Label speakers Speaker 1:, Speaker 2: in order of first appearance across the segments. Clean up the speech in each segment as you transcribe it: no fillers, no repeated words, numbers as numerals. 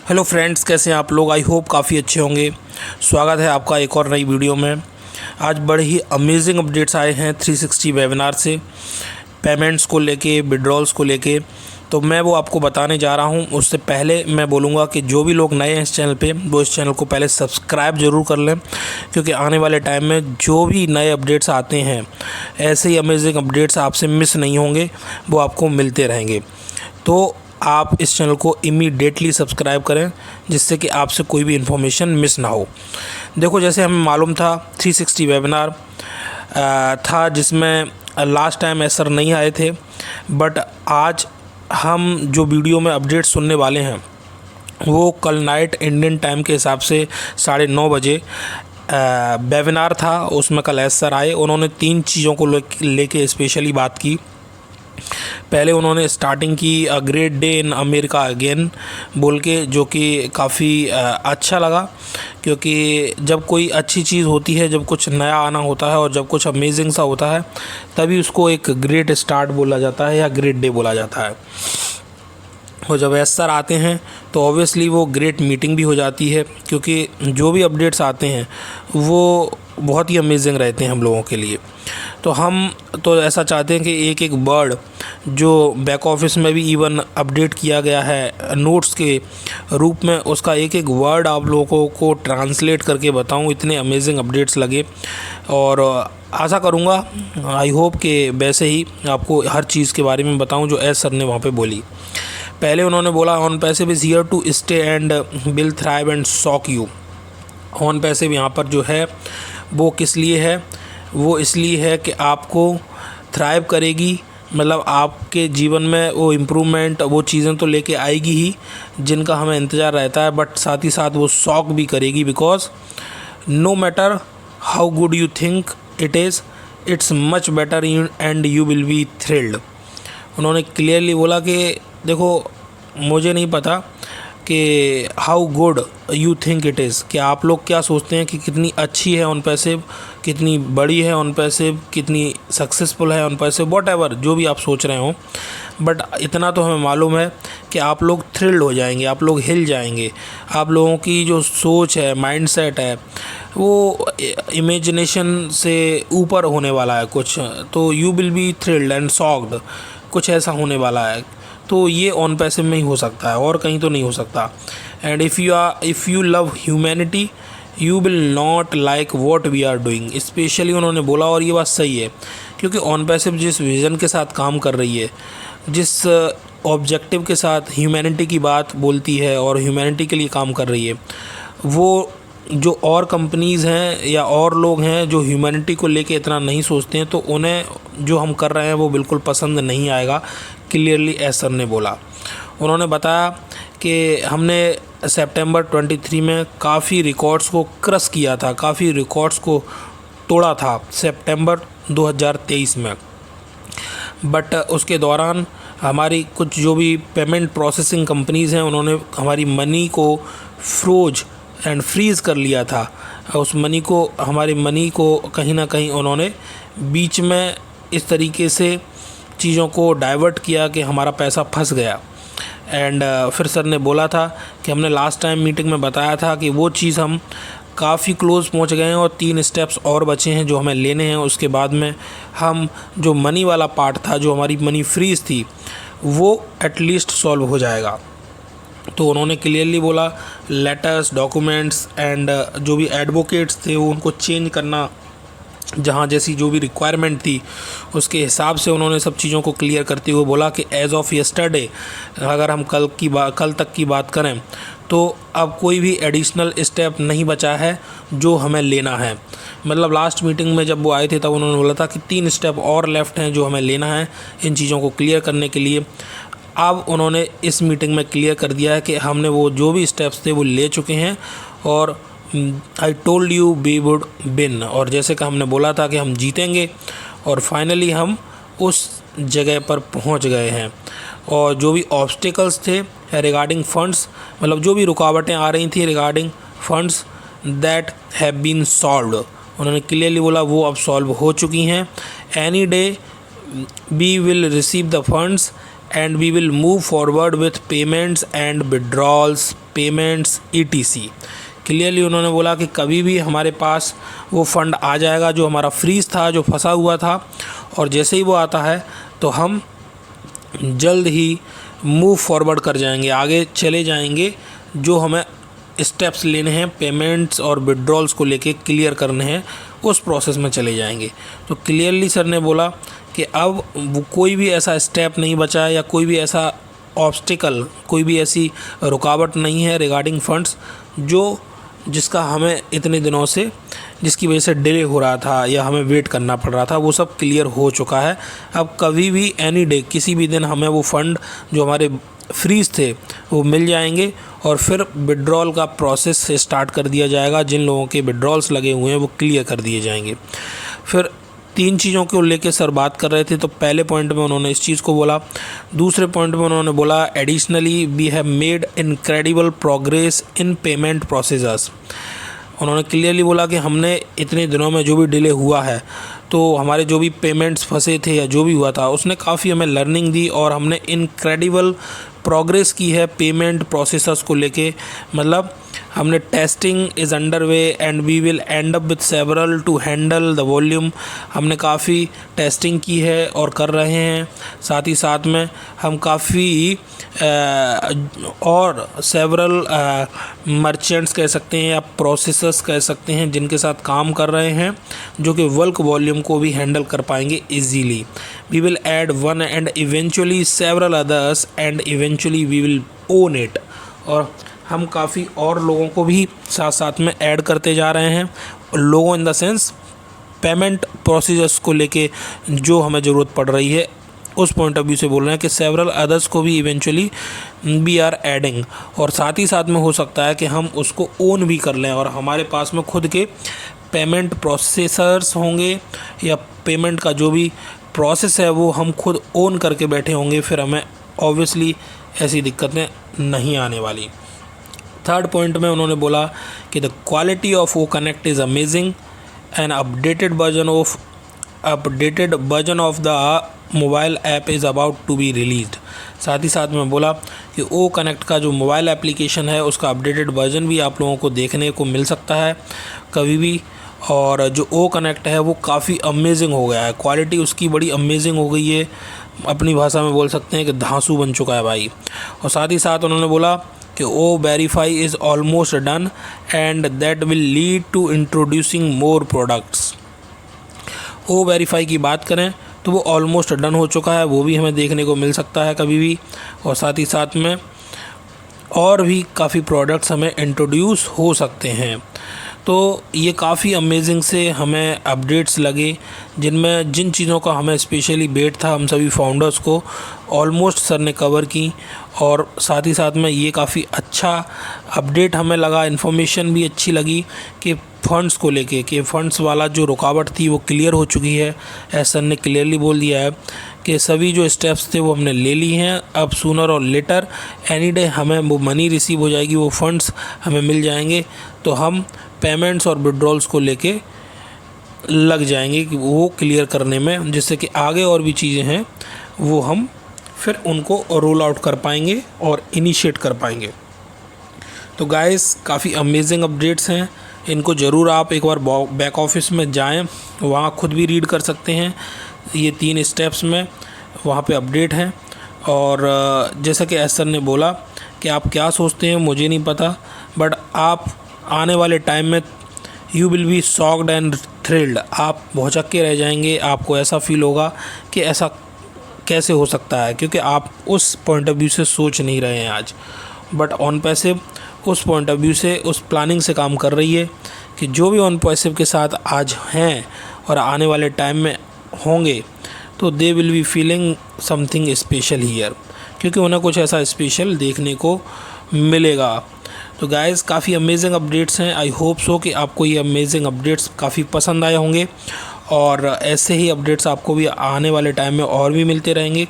Speaker 1: Hello friends, कैसे हैं आप लोग। आई होप काफ़ी अच्छे होंगे। स्वागत है आपका एक और नई वीडियो में। आज बड़े ही अमेजिंग अपडेट्स आए हैं 360 वेबिनार से, पेमेंट्स को लेके, विड्रॉल्स को लेके। तो मैं वो आपको बताने जा रहा हूं। उससे पहले मैं बोलूँगा कि जो भी लोग नए हैं इस चैनल पे, वो इस चैनल को पहले सब्सक्राइब ज़रूर कर लें, क्योंकि आने वाले टाइम में जो भी नए अपडेट्स आते हैं, ऐसे ही अमेजिंग अपडेट्स आपसे मिस नहीं होंगे, वो आपको मिलते रहेंगे। तो आप इस चैनल को इमीडिएटली सब्सक्राइब करें, जिससे कि आपसे कोई भी इन्फॉर्मेशन मिस ना हो। देखो, जैसे हमें मालूम था 360 वेबिनार था, जिसमें लास्ट टाइम एसर नहीं आए थे, बट आज हम जो वीडियो में अपडेट सुनने वाले हैं वो कल नाइट इंडियन टाइम के हिसाब से 9:30 बजे वेबिनार था। उसमें कल एसर आए। उन्होंने 3 चीज़ों को लेके स्पेशली बात की। पहले उन्होंने स्टार्टिंग की great day in America again बोल के, जो कि काफ़ी अच्छा लगा, क्योंकि जब कोई अच्छी चीज़ होती है, जब कुछ नया आना होता है और जब कुछ अमेजिंग सा होता है, तभी उसको एक ग्रेट स्टार्ट बोला जाता है या ग्रेट डे बोला जाता है। और जब एसर आते हैं तो ऑब्वियसली वो ग्रेट मीटिंग भी हो जाती है, क्योंकि जो भी अपडेट्स आते हैं वो बहुत ही अमेजिंग रहते हैं हम लोगों के लिए। तो हम तो ऐसा चाहते हैं कि एक एक वर्ड जो बैक ऑफिस में भी इवन अपडेट किया गया है नोट्स के रूप में, उसका एक एक वर्ड आप लोगों को ट्रांसलेट करके बताऊं। इतने अमेजिंग अपडेट्स लगे, और आशा करूंगा, आई होप कि वैसे ही आपको हर चीज़ के बारे में बताऊं जो एस सर ने वहाँ पे बोली। पहले उन्होंने बोला, on passive is here to stay and will thrive and shock you. On passive यहाँ पर जो है वो किस लिए है? वो इसलिए है कि आपको थ्राइव करेगी, मतलब आपके जीवन में वो इम्प्रूवमेंट, वो चीज़ें तो लेके आएगी ही जिनका हमें इंतज़ार रहता है, बट साथ ही साथ वो शॉक भी करेगी। Because no matter how good you think it is, it's much better and you will be thrilled. उन्होंने क्लियरली बोला कि देखो, मुझे नहीं पता कि how good you think it is, कि आप लोग क्या सोचते हैं कि कितनी अच्छी है ऑन पैसिव, कितनी बड़ी है ऑन पैसिव, कितनी सक्सेसफुल है ऑन पैसिव, वॉट एवर जो भी आप सोच रहे हो। बट इतना तो हमें मालूम है कि आप लोग थ्रिल्ड हो जाएंगे, आप लोग हिल जाएंगे। आप लोगों की जो सोच है, माइंडसेट है, वो इमेजिनेशन से ऊपर होने वाला है कुछ। तो you will be thrilled and shocked, कुछ ऐसा होने वाला है। तो ये ऑन पैसिव में ही हो सकता है, और कहीं तो नहीं हो सकता। And if you love humanity you will not like what we are doing, specially उन्होंने बोला। और ये बात सही है, क्योंकि ऑन पैसिव जिस विज़न के साथ काम कर रही है, जिस ऑब्जेक्टिव के साथ ह्यूमैनिटी की बात बोलती है और ह्यूमैनिटी के लिए काम कर रही है, वो जो और कंपनीज़ हैं या और लोग हैं जो ह्यूमैनिटी को लेके इतना नहीं सोचते हैं, तो उन्हें जो हम कर रहे हैं वो बिल्कुल पसंद नहीं आएगा। क्लियरली एसर ने बोला। उन्होंने बताया कि हमने सितंबर 23 में काफ़ी रिकॉर्ड्स को क्रश किया था, काफ़ी रिकॉर्ड्स को तोड़ा था सितंबर 2023 में। बट उसके दौरान हमारी कुछ जो भी पेमेंट प्रोसेसिंग कंपनीज़ हैं, उन्होंने हमारी मनी को फ्रीज़ कर लिया था। उस मनी को, हमारी मनी को कहीं ना कहीं उन्होंने बीच में इस तरीके से चीज़ों को डाइवर्ट किया कि हमारा पैसा फंस गया। एंड फिर सर ने बोला था कि हमने लास्ट टाइम मीटिंग में बताया था कि वो चीज़ हम काफ़ी क्लोज पहुंच गए हैं और 3 स्टेप्स और बचे हैं जो हमें लेने हैं। उसके बाद में हम जो मनी वाला पार्ट था, जो हमारी मनी फ्रीज थी, वो एटलीस्ट सॉल्व हो जाएगा। तो उन्होंने क्लियरली बोला, लेटर्स, डॉक्यूमेंट्स एंड जो भी एडवोकेट्स थे वो उनको चेंज करना, जहाँ जैसी जो भी रिक्वायरमेंट थी उसके हिसाब से उन्होंने सब चीज़ों को क्लियर करते हुए बोला कि एज़ ऑफ यस्टरडे, अगर हम कल तक की बात करें, तो अब कोई भी एडिशनल स्टेप नहीं बचा है जो हमें लेना है। मतलब लास्ट मीटिंग में जब वो आए थे तब उन्होंने बोला था कि 3 स्टेप और लेफ़्ट हैं जो हमें लेना है इन चीज़ों को क्लियर करने के लिए। अब उन्होंने इस मीटिंग में क्लियर कर दिया है कि हमने वो जो भी स्टेप्स थे वो ले चुके हैं, और I told you we would win, और जैसे कि हमने बोला था कि हम जीतेंगे, और फाइनली हम उस जगह पर पहुंच गए हैं। और जो भी ऑब्स्टिकल्स थे रिगार्डिंग फंड्स, मतलब जो भी रुकावटें आ रही थी regarding funds, that have been solved, उन्होंने क्लियरली बोला वो अब सॉल्व हो चुकी हैं। Any day we will receive the funds and we will move forward with payments and withdrawals, payments etc. Clearly उन्होंने बोला कि कभी भी हमारे पास वो फ़ंड आ जाएगा जो हमारा फ्रीज़ था, जो फंसा हुआ था, और जैसे ही वो आता है तो हम जल्द ही मूव फॉरवर्ड कर जाएंगे, आगे चले जाएंगे। जो हमें स्टेप्स लेने हैं पेमेंट्स और विड्रॉल्स को लेके क्लियर करने हैं, उस प्रोसेस में चले जाएंगे। तो क्लियरली सर ने बोला कि अब वो कोई भी ऐसा स्टेप नहीं बचा है या कोई भी ऐसा ऑब्स्टिकल, कोई भी ऐसी रुकावट नहीं है रिगार्डिंग फंड्स जिसका हमें इतने दिनों से, जिसकी वजह से डिले हो रहा था या हमें वेट करना पड़ रहा था, वो सब क्लियर हो चुका है। अब कभी भी एनी डे, किसी भी दिन हमें वो फ़ंड जो हमारे फ्रीज थे वो मिल जाएंगे और फिर विड्रॉल का प्रोसेस स्टार्ट कर दिया जाएगा। जिन लोगों के विड्रॉल्स लगे हुए हैं वो क्लियर कर दिए जाएंगे। फिर 3 चीज़ों को लेके सर बात कर रहे थे। तो पहले पॉइंट में उन्होंने इस चीज़ को बोला। दूसरे पॉइंट में उन्होंने बोला additionally we have made incredible progress in payment process. उन्होंने क्लियरली बोला कि हमने इतने दिनों में जो भी डिले हुआ है, तो हमारे जो भी पेमेंट्स फंसे थे या जो भी हुआ था, उसने काफ़ी हमें लर्निंग दी और हमने इनक्रेडिबल प्रोग्रेस की है पेमेंट प्रोसेसर्स को लेके। मतलब हमने testing is under way and we will end up with several to handle the volume. हमने काफ़ी टेस्टिंग की है और कर रहे हैं। साथ ही साथ में हम काफ़ी और सेवरल मर्चेंट्स कह सकते हैं या प्रोसेसर्स कह सकते हैं जिनके साथ काम कर रहे हैं, जो कि बल्क वॉल्यूम को भी हैंडल कर पाएंगे easily. We will add one and eventually several others and eventually we will own it. और हम काफ़ी और लोगों को भी साथ साथ में ऐड करते जा रहे हैं। लोगों in the sense payment procedures को लेके जो हमें ज़रूरत पड़ रही है, उस पॉइंट ऑफ व्यू से बोल रहे हैं कि सेवरल अदर्स को भी इवेंचुअली वी आर एडिंग। और साथ ही साथ में हो सकता है कि हम उसको ओन भी कर लें और हमारे पास में खुद के पेमेंट प्रोसेसर्स होंगे या पेमेंट का जो भी प्रोसेस है वो हम खुद ओन करके बैठे होंगे। फिर हमें ऑब्वियसली ऐसी दिक्कतें नहीं आने वाली। थर्ड पॉइंट में उन्होंने बोला कि the quality of O connect is amazing and updated version of the mobile app is about to be released. साथ ही साथ में बोला कि ओ कनेक्ट का जो मोबाइल एप्लीकेशन है उसका अपडेटेड वर्जन भी आप लोगों को देखने को मिल सकता है कभी भी। और जो ओ कनेक्ट है वो काफ़ी अमेजिंग हो गया है, क्वालिटी उसकी बड़ी अमेजिंग हो गई है। अपनी भाषा में बोल सकते हैं कि धांसू बन चुका है भाई। और साथ ही साथ उन्होंने बोला कि O verify is almost done and that will lead to introducing more products. O verify की बात करें तो वो ऑलमोस्ट डन हो चुका है, वो भी हमें देखने को मिल सकता है कभी भी। और साथ ही साथ में और भी काफ़ी प्रोडक्ट्स हमें इंट्रोड्यूस हो सकते हैं। तो ये काफ़ी अमेजिंग से हमें अपडेट्स लगे, जिनमें जिन चीज़ों का हमें स्पेशली वेट था हम सभी फाउंडर्स को, ऑलमोस्ट सर ने कवर की। और साथ ही साथ में ये काफ़ी अच्छा अपडेट हमें लगा, इन्फॉर्मेशन भी अच्छी लगी कि फ़ंड्स को लेके कि फ़ंड्स वाला जो रुकावट थी वो क्लियर हो चुकी है। ऐसा सर ने क्लियरली बोल दिया है कि सभी जो स्टेप्स थे वो हमने ले ली हैं। अब सूनर और लेटर एनी डे हमें वो मनी रिसीव हो जाएगी, वो फंड्स हमें मिल जाएंगे, तो हम पेमेंट्स और विड्रॉल्स को लेके लग जाएंगे कि वो क्लियर करने में, जिससे कि आगे और भी चीज़ें हैं वो हम फिर उनको रोल आउट कर पाएंगे और इनिशिएट कर पाएंगे। तो गाइस काफ़ी अमेजिंग अपडेट्स हैं, इनको ज़रूर आप एक बार बैक ऑफिस में जाएं, वहाँ खुद भी रीड कर सकते हैं। ये 3 स्टेप्स में वहाँ पे अपडेट हैं। और जैसा कि एस सर ने बोला कि आप क्या सोचते हैं मुझे नहीं पता, बट आप आने वाले टाइम में you will be shocked and thrilled. आप भौचक के रह जाएंगे, आपको ऐसा फील होगा कि ऐसा कैसे हो सकता है, क्योंकि आप उस पॉइंट ऑफ व्यू से सोच नहीं रहे हैं आज। बट ऑन पैसिव उस पॉइंट ऑफ व्यू से, उस प्लानिंग से काम कर रही है कि जो भी ऑन पैसिव के साथ आज हैं और आने वाले टाइम में होंगे, तो they will be feeling something special hear, क्योंकि उन्हें कुछ ऐसा स्पेशल देखने को मिलेगा। तो गाइज़ काफ़ी अमेजिंग अपडेट्स हैं। आई होप सो कि आपको ये अमेजिंग अपडेट्स काफ़ी पसंद आए होंगे और ऐसे ही अपडेट्स आपको भी आने वाले टाइम में और भी मिलते रहेंगे।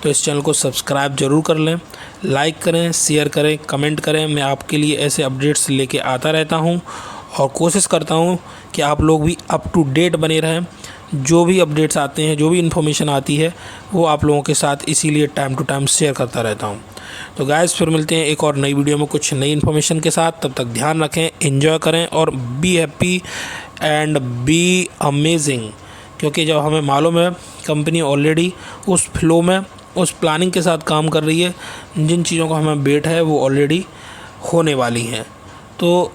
Speaker 1: तो इस चैनल को सब्सक्राइब ज़रूर कर लें, लाइक करें, शेयर करें, कमेंट करें। मैं आपके लिए ऐसे अपडेट्स लेके आता रहता हूं और कोशिश करता हूं कि आप लोग भी अप टू डेट बने रहें। जो भी अपडेट्स आते हैं, जो भी इन्फॉर्मेशन आती है, वो आप लोगों के साथ इसीलिए टाइम टू टाइम शेयर करता रहता हूँ। तो गाइस फिर मिलते हैं एक और नई वीडियो में कुछ नई इन्फॉर्मेशन के साथ। तब तक ध्यान रखें, एंजॉय करें और be happy and be amazing. क्योंकि जब हमें मालूम है कंपनी ऑलरेडी उस फ्लो में, उस प्लानिंग के साथ काम कर रही है, जिन चीज़ों का हमें वेट है वो ऑलरेडी होने वाली हैं। तो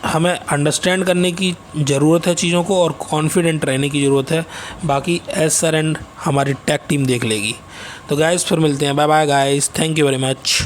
Speaker 1: हमें अंडरस्टैंड करने की ज़रूरत है चीज़ों को और कॉन्फिडेंट रहने की ज़रूरत है। बाकी एज सर एंड हमारी टेक टीम देख लेगी। तो गाइस फिर मिलते हैं, bye bye guys, thank you very much.